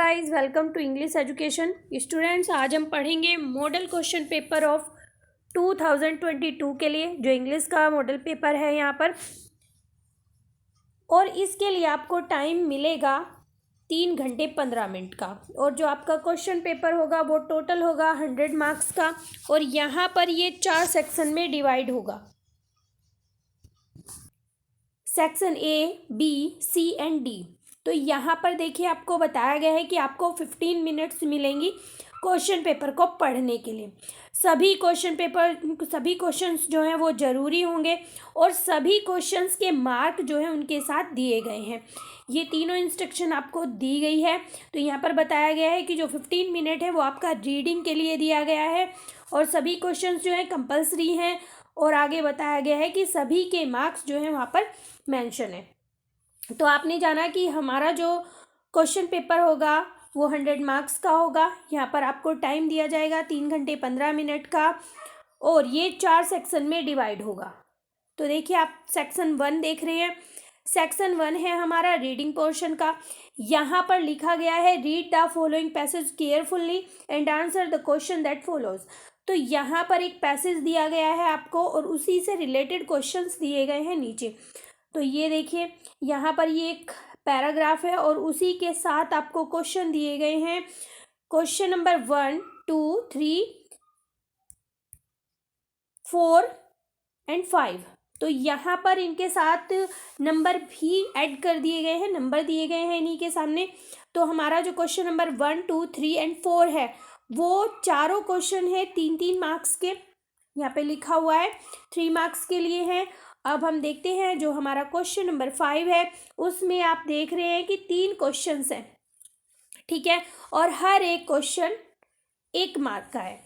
Guys, welcome to English education students. आज हम पढ़ेंगे मॉडल क्वेश्चन पेपर ऑफ 2022 के लिए, जो इंग्लिश का मॉडल पेपर है यहाँ पर। और इसके लिए आपको टाइम मिलेगा 3 घंटे 15 मिनट का। और जो आपका क्वेश्चन पेपर होगा वो टोटल होगा 100 मार्क्स का। और यहाँ पर ये 4 सेक्शन में डिवाइड होगा। Section A, B, C and D. तो यहाँ पर देखिए, आपको बताया गया है कि आपको 15 मिनट्स मिलेंगी क्वेश्चन पेपर को पढ़ने के लिए। सभी क्वेश्चंस जो हैं वो ज़रूरी होंगे और सभी क्वेश्चंस के मार्क जो हैं उनके साथ दिए गए हैं। ये तीनों इंस्ट्रक्शन आपको दी गई है। तो यहाँ पर बताया गया है कि जो 15 मिनट है वो आपका रीडिंग के लिए दिया गया है और सभी क्वेश्चंस जो हैं कंपल्सरी हैं। और आगे बताया गया है कि सभी के मार्क्स जो हैं वहाँ पर मेंशन है। तो आपने जाना कि हमारा जो क्वेश्चन पेपर होगा वो 100 मार्क्स का होगा। यहाँ पर आपको टाइम दिया जाएगा 3 घंटे 15 मिनट का और ये 4 सेक्शन में डिवाइड होगा। तो देखिए, आप सेक्शन 1 देख रहे हैं। सेक्शन 1 है हमारा रीडिंग पोर्शन का। यहाँ पर लिखा गया है, read the following passage carefully and answer the question that follows. तो यहाँ पर एक पैसेज दिया गया है आपको और उसी से रिलेटेड क्वेश्चंस दिए गए हैं नीचे। तो ये देखिए, यहाँ पर ये एक पैराग्राफ है और उसी के साथ आपको क्वेश्चन दिए गए हैं। Question number 1, 2, 3, 4 and 5। तो यहाँ पर इनके साथ नंबर भी ऐड कर दिए गए हैं, नंबर दिए गए हैं इन्हीं के सामने। तो हमारा जो क्वेश्चन नंबर 1, 2, 3 एंड 4 है वो चारों क्वेश्चन है 3-3 मार्क्स के। यहाँ पे लिखा हुआ है 3 मार्क्स के लिए है। अब हम देखते हैं जो हमारा क्वेश्चन नंबर 5 है, उसमें आप देख रहे हैं कि 3 क्वेश्चंस हैं, ठीक है, और हर एक क्वेश्चन 1 मार्क का है।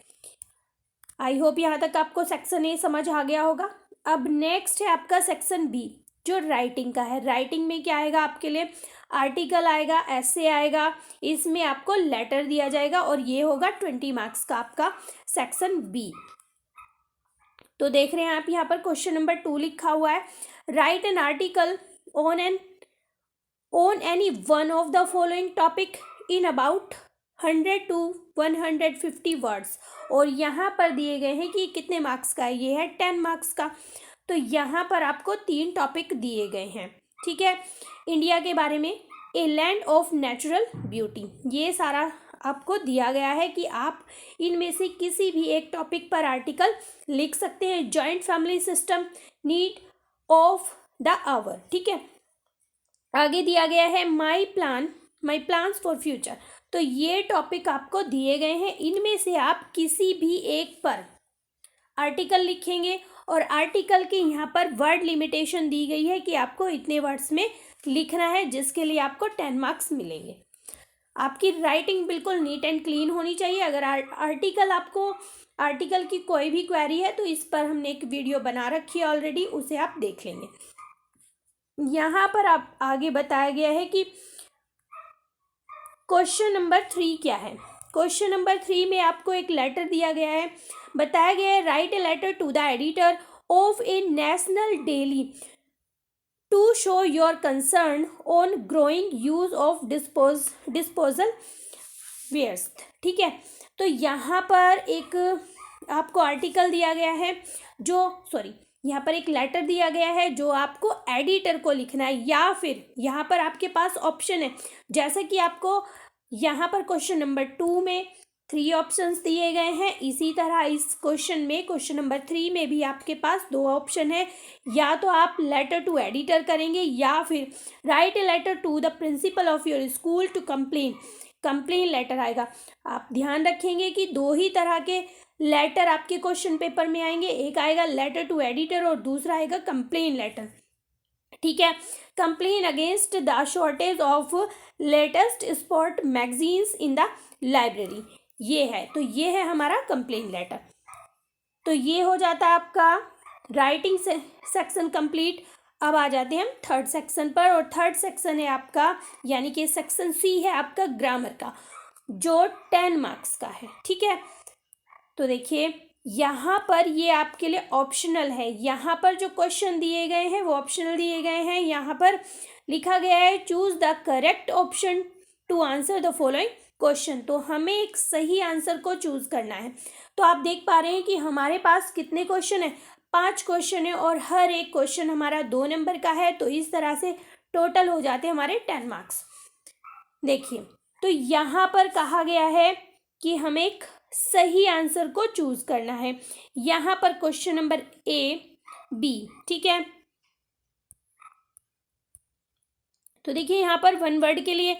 आई होप यहाँ तक आपको सेक्शन ए समझ आ गया होगा। अब नेक्स्ट है आपका सेक्शन बी, जो राइटिंग का है। राइटिंग में क्या आएगा आपके लिए? आर्टिकल आएगा, ऐसे आएगा, इसमें आपको लेटर दिया जाएगा और ये होगा 20 मार्क्स का आपका सेक्शन बी। तो देख रहे हैं आप, यहाँ पर क्वेश्चन नंबर 2 लिखा हुआ है, right an article on any one of the following topic in about 100 to 150 words. और यहाँ पर दिए गए हैं कि कितने मार्क्स का है, ये है 10 मार्क्स का। तो यहाँ पर आपको 3 टॉपिक दिए गए हैं, ठीक है। इंडिया के बारे में, a land of natural beauty, ये सारा आपको दिया गया है कि आप इनमें से किसी भी एक टॉपिक पर आर्टिकल लिख सकते हैं। Joint family system, need of the hour, ठीक है। आगे दिया गया है माई प्लान्स फॉर फ्यूचर। तो ये टॉपिक आपको दिए गए हैं, इनमें से आप किसी भी एक पर आर्टिकल लिखेंगे और आर्टिकल के यहाँ पर वर्ड लिमिटेशन दी गई है कि आपको इतने वर्ड्स में लिखना है, जिसके लिए आपको 10 मार्क्स मिलेंगे। आपकी राइटिंग बिल्कुल नीट एंड क्लीन होनी चाहिए। अगर आर्टिकल की कोई भी क्वेरी है तो इस पर हमने एक वीडियो बना रखी है ऑलरेडी, उसे आप देख लेंगे। यहाँ पर आप आगे बताया गया है कि क्वेश्चन नंबर 3 क्या है। क्वेश्चन नंबर 3 में आपको एक लेटर दिया गया है, बताया गया है, write a letter to the editor of a national daily to show your concern on growing use of disposal waste, ठीक है। तो यहाँ पर एक आपको आर्टिकल दिया गया है, यहाँ पर एक लेटर दिया गया है जो आपको एडिटर को लिखना है, या फिर यहाँ पर आपके पास ऑप्शन है, जैसा कि आपको यहाँ पर क्वेश्चन नंबर 2 में 3 ऑप्शंस दिए गए हैं, इसी तरह इस क्वेश्चन नंबर 3 में भी आपके पास 2 ऑप्शन है। या तो आप लेटर टू एडिटर करेंगे या फिर write a letter to the principal of your school to complain letter आएगा। आप ध्यान रखेंगे कि 2 ही तरह के लेटर आपके क्वेश्चन पेपर में आएंगे, एक आएगा लेटर टू एडिटर और दूसरा आएगा कंप्लेन लेटर, ठीक है। Complain against the shortage of latest sport magazines in the library, ये है। तो ये है हमारा कंप्लेन लेटर। तो ये हो जाता है आपका राइटिंग सेक्शन कंप्लीट। अब आ जाते हैं हम थर्ड सेक्शन पर, और थर्ड सेक्शन है आपका, यानी कि सेक्शन सी है आपका ग्रामर का, जो 10 मार्क्स का है, ठीक है। तो देखिए, यहाँ पर ये आपके लिए ऑप्शनल है। यहाँ पर जो क्वेश्चन दिए गए हैं वो ऑप्शनल दिए गए हैं। यहाँ पर लिखा गया है, choose the correct option to answer the following question. तो हमें एक सही आंसर को चूज करना है। तो आप देख पा रहे हैं कि हमारे पास कितने क्वेश्चन है, 5 क्वेश्चन है और हर एक क्वेश्चन हमारा 2 नंबर का है। तो इस तरह से टोटल हो जाते हैं हमारे 10 मार्क्स। देखिए, तो यहाँ पर कहा गया है कि हमें एक सही आंसर को चूज करना है। यहाँ पर क्वेश्चन नंबर ए बी, ठीक है। तो देखिए यहाँ पर वन वर्ड के लिए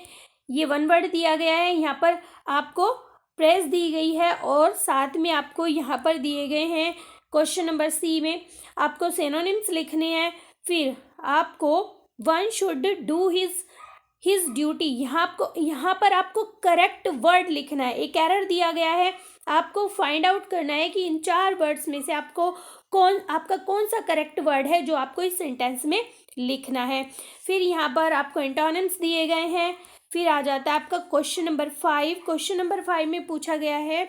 ये वन वर्ड दिया गया है, यहाँ पर आपको प्रेस दी गई है और साथ में आपको यहाँ पर दिए गए हैं क्वेश्चन नंबर सी में आपको सिनोनिम्स लिखने हैं। फिर आपको one should do his duty, यहाँ पर आपको करेक्ट वर्ड लिखना है। एक एरर दिया गया है, आपको फाइंड आउट करना है कि इन 4 वर्ड्स में से आपका कौन सा करेक्ट वर्ड है जो आपको इस सेंटेंस में लिखना है। फिर यहाँ पर आपको एंटोनिम्स दिए गए हैं। फिर आ जाता है आपका क्वेश्चन नंबर 5। क्वेश्चन नंबर 5 में पूछा गया है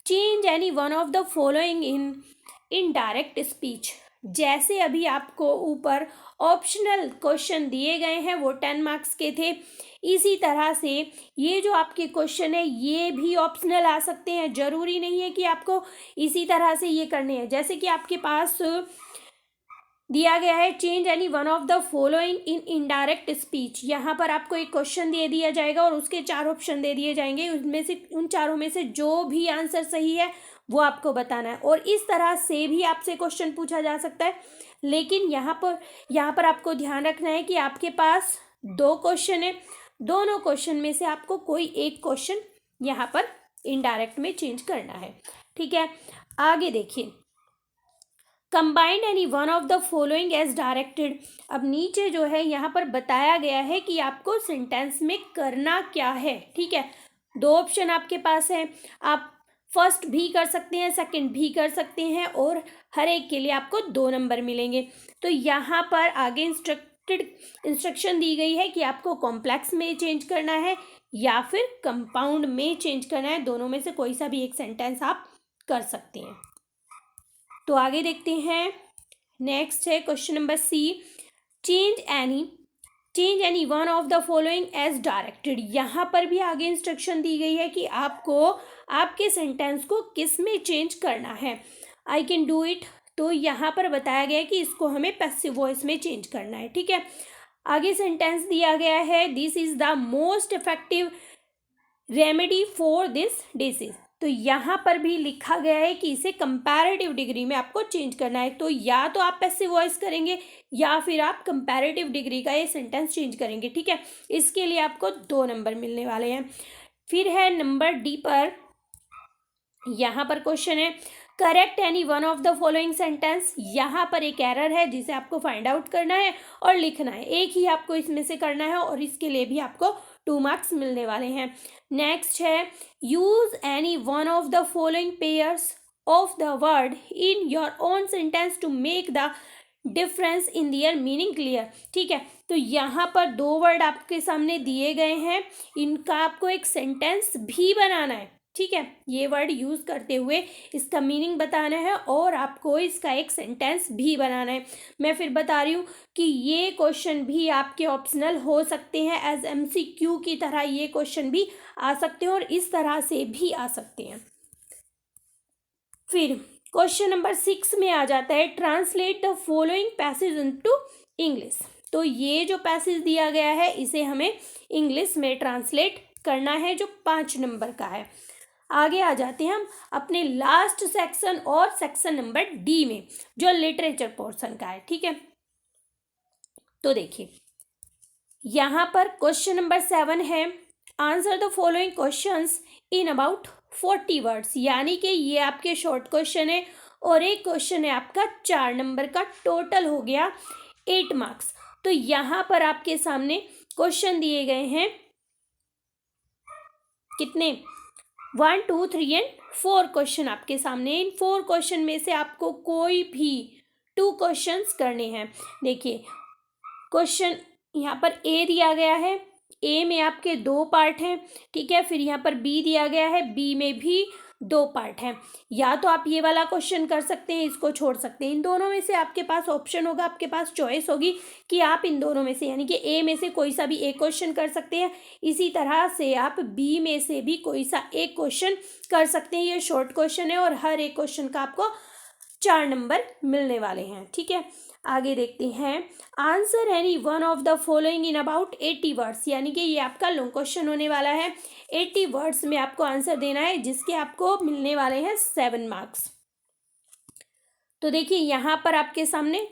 change any one of the following in direct speech. जैसे अभी आपको ऊपर ऑप्शनल क्वेश्चन दिए गए हैं वो 10 मार्क्स के थे, इसी तरह से ये जो आपके क्वेश्चन है ये भी ऑप्शनल आ सकते हैं। जरूरी नहीं है कि आपको इसी तरह से ये करने हैं। जैसे कि आपके पास दिया गया है change any one of the following in indirect speech. यहाँ पर आपको एक क्वेश्चन दे दिया जाएगा और उसके 4 ऑप्शन दे दिए जाएंगे, उनमें से उन चारों में से जो भी आंसर सही है वो आपको बताना है। और इस तरह से भी आपसे क्वेश्चन पूछा जा सकता है, लेकिन यहाँ पर आपको ध्यान रखना है कि आपके पास 2 क्वेश्चन है, दोनों क्वेश्चन में से आपको कोई एक क्वेश्चन यहाँ पर इनडायरेक्ट में चेंज करना है, ठीक है। आगे देखिए, combined any one of the following as directed. अब नीचे जो है यहाँ पर बताया गया है कि आपको सेंटेंस में करना क्या है, ठीक है। 2 ऑप्शन आपके पास है, आप फर्स्ट भी कर सकते हैं, सेकंड भी कर सकते हैं और हर एक के लिए आपको 2 नंबर मिलेंगे। तो यहाँ पर आगे इंस्ट्रक्शन दी गई है कि आपको कॉम्प्लेक्स में चेंज करना है या फिर कंपाउंड में चेंज करना है। दोनों में से कोई सा भी एक सेंटेंस आप कर सकते हैं। तो आगे देखते हैं, नेक्स्ट है question number C, change any one of the following as directed. यहाँ पर भी आगे इंस्ट्रक्शन दी गई है कि आपको आपके सेंटेंस को किस में चेंज करना है। आई कैन डू इट, तो यहाँ पर बताया गया है कि इसको हमें पैसिव वॉइस में चेंज करना है, ठीक है। आगे सेंटेंस दिया गया है this is the most effective remedy for this disease. तो यहाँ पर भी लिखा गया है कि इसे कंपैरेटिव डिग्री में आपको चेंज करना है। तो या तो आप पैसिव वॉइस करेंगे या फिर आप कंपैरेटिव डिग्री का ये सेंटेंस चेंज करेंगे, ठीक है। इसके लिए आपको 2 नंबर मिलने वाले हैं। फिर है नंबर डी पर, यहाँ पर क्वेश्चन है correct any one of the following sentence. यहाँ पर एक एरर है जिसे आपको फाइंड आउट करना है और लिखना है। एक ही आपको इसमें से करना है और इसके लिए भी आपको 2 मार्क्स मिलने वाले हैं। नेक्स्ट है use any one of the following pairs of the word in your own sentence to make the difference in their meaning clear, ठीक है। तो यहाँ पर 2 वर्ड आपके सामने दिए गए हैं, इनका आपको एक सेंटेंस भी बनाना है, ठीक है। ये वर्ड यूज करते हुए इसका मीनिंग बताना है और आपको इसका एक सेंटेंस भी बनाना है। मैं फिर बता रही हूँ कि ये क्वेश्चन भी आपके ऑप्शनल हो सकते हैं, एज MCQ की तरह ये क्वेश्चन भी आ सकते हैं और इस तरह से भी आ सकते हैं। फिर क्वेश्चन नंबर 6 में आ जाता है translate the following passage into English. तो ये जो पैसेज दिया गया है इसे हमें इंग्लिश में ट्रांसलेट करना है, जो 5 नंबर का है। आगे आ जाते हैं हम अपने लास्ट सेक्शन और सेक्शन नंबर डी में, जो लिटरेचर पोर्शन का है, ठीक है। तो देखिए यहाँ पर क्वेश्चन नंबर 7 है answer the following questions in about 40 words. यानी कि ये आपके शॉर्ट क्वेश्चन है और एक क्वेश्चन है आपका 4 नंबर का, टोटल हो गया 8 मार्क्स। तो यहाँ पर आपके सामने क्वेश्चन दिए गए हैं कितने, 1 2 3 एंड 4 क्वेश्चन आपके सामने। इन 4 क्वेश्चन में से आपको कोई भी 2 क्वेश्चंस करने हैं। देखिए क्वेश्चन यहाँ पर ए दिया गया है, ए में आपके 2 पार्ट हैं, ठीक है। फिर यहाँ पर बी दिया गया है, बी में भी दो पार्ट हैं। या तो आप ये वाला क्वेश्चन कर सकते हैं, इसको छोड़ सकते हैं। इन दोनों में से आपके पास ऑप्शन होगा, आपके पास चॉइस होगी कि आप इन दोनों में से यानी कि ए में से कोई सा भी एक क्वेश्चन कर सकते हैं। इसी तरह से आप बी में से भी कोई सा एक क्वेश्चन कर सकते हैं। ये शॉर्ट क्वेश्चन है और हर एक क्वेश्चन का आपको 4 नंबर मिलने वाले हैं। ठीक है, आगे देखते हैं। Answer any one of the following in about 80 words, यानी कि ये आपका लॉन्ग क्वेश्चन होने वाला है। 80 वर्ड्स में आपको आंसर देना है, जिसके आपको मिलने वाले हैं 7 मार्क्स। तो देखिए यहाँ पर आपके सामने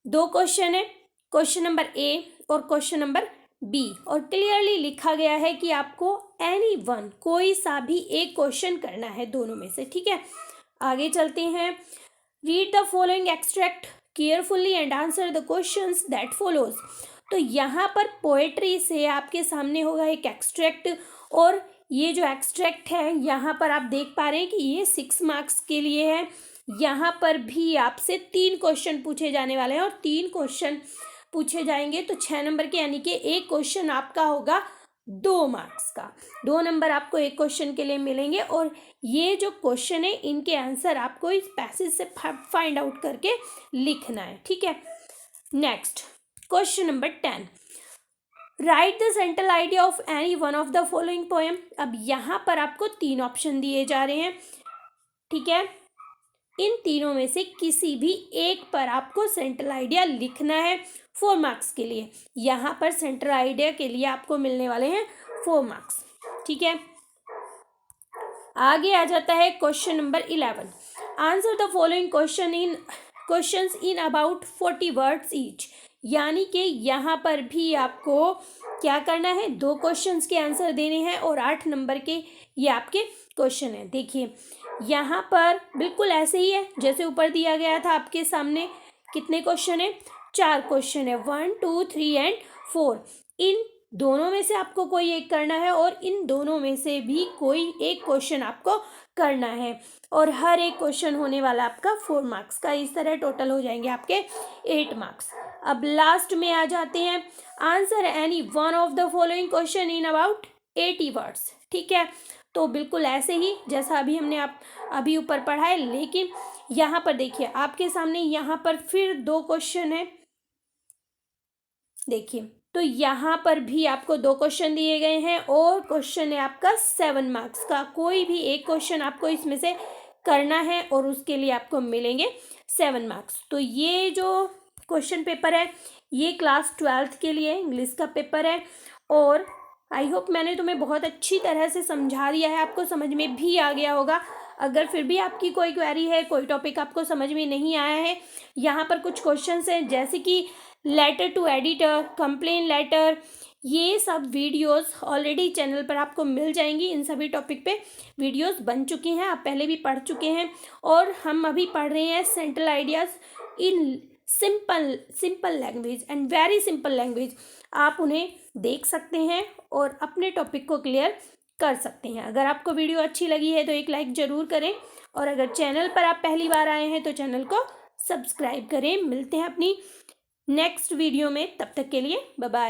दो क्वेश्चन है, क्वेश्चन नंबर ए और क्वेश्चन नंबर बी, और क्लियरली लिखा गया है कि आपको एनी वन कोई सा भी एक क्वेश्चन करना है दोनों में से। ठीक है, आगे चलते हैं। Read the following extract carefully and answer the questions that follows. तो यहाँ पर पोएट्री से आपके सामने होगा एक एक्सट्रैक्ट, और ये जो एक्सट्रैक्ट है यहाँ पर आप देख पा रहे हैं कि ये 6 मार्क्स के लिए है। यहाँ पर भी आपसे 3 क्वेश्चन पूछे जाने वाले हैं, और 3 क्वेश्चन पूछे जाएंगे तो 6 नंबर के, यानी कि एक क्वेश्चन आपका होगा 2 मार्क्स का। 2 नंबर आपको एक क्वेश्चन के लिए मिलेंगे, और ये जो क्वेश्चन है इनके आंसर आपको इस पैसेज से फाइंड आउट करके लिखना है। ठीक है, next question number 10, right the central idea of any one of the following poem. अब यहाँ पर आपको 3 ऑप्शन दिए जा रहे हैं। ठीक है, इन तीनों में से किसी भी एक पर आपको सेंट्रल आइडिया लिखना है 4 मार्क्स के लिए। यहाँ पर सेंट्रल आइडिया के लिए आपको मिलने वाले हैं 4 मार्क्स। ठीक है, आगे आ जाता है question number 11, answer the following questions in about 40 words each. यानी कि यहाँ पर भी आपको क्या करना है, 2 क्वेश्चंस के आंसर देने हैं और 8 नंबर के ये आपके क्वेश्चन है। देखिए यहाँ पर बिल्कुल ऐसे ही है जैसे ऊपर दिया गया था आपके सामने। कितने क्वेश्चन है, 4 क्वेश्चन है, 1 2 3 एंड 4। इन दोनों में से आपको कोई एक करना है, और इन दोनों में से भी कोई एक क्वेश्चन आपको करना है, और हर एक क्वेश्चन होने वाला आपका 4 मार्क्स का। इस तरह टोटल हो जाएंगे आपके 8 मार्क्स। अब लास्ट में आ जाते हैं, answer any one of the following question in about 80 words. ठीक है, तो बिल्कुल ऐसे ही जैसा अभी हमने अभी ऊपर पढ़ा है, लेकिन यहाँ पर देखिए आपके सामने यहाँ पर फिर 2 क्वेश्चन है। देखिए तो यहाँ पर भी आपको 2 क्वेश्चन दिए गए हैं, और क्वेश्चन है आपका 7 मार्क्स का। कोई भी एक क्वेश्चन आपको इसमें से करना है, और उसके लिए आपको मिलेंगे 7 मार्क्स। तो ये जो क्वेश्चन पेपर है ये क्लास 12th के लिए इंग्लिश का पेपर है, और आई होप मैंने तुम्हें बहुत अच्छी तरह से समझा दिया है, आपको समझ में भी आ गया होगा। अगर फिर भी आपकी कोई क्वेरी है, कोई टॉपिक आपको समझ में नहीं आया है, यहाँ पर कुछ क्वेश्चंस हैं जैसे कि letter to editor, complain letter, ये सब वीडियोस ऑलरेडी चैनल पर आपको मिल जाएंगी। इन सभी टॉपिक पे वीडियोस बन चुकी हैं, आप पहले भी पढ़ चुके हैं, और हम अभी पढ़ रहे हैं central ideas in simple language and very simple language. आप उन्हें देख सकते हैं और अपने टॉपिक को क्लियर कर सकते हैं। अगर आपको वीडियो अच्छी लगी है तो एक लाइक ज़रूर करें, और अगर चैनल पर आप पहली बार आए हैं तो चैनल को सब्सक्राइब करें। मिलते हैं अपनी नेक्स्ट वीडियो में, तब तक के लिए बाय बाय।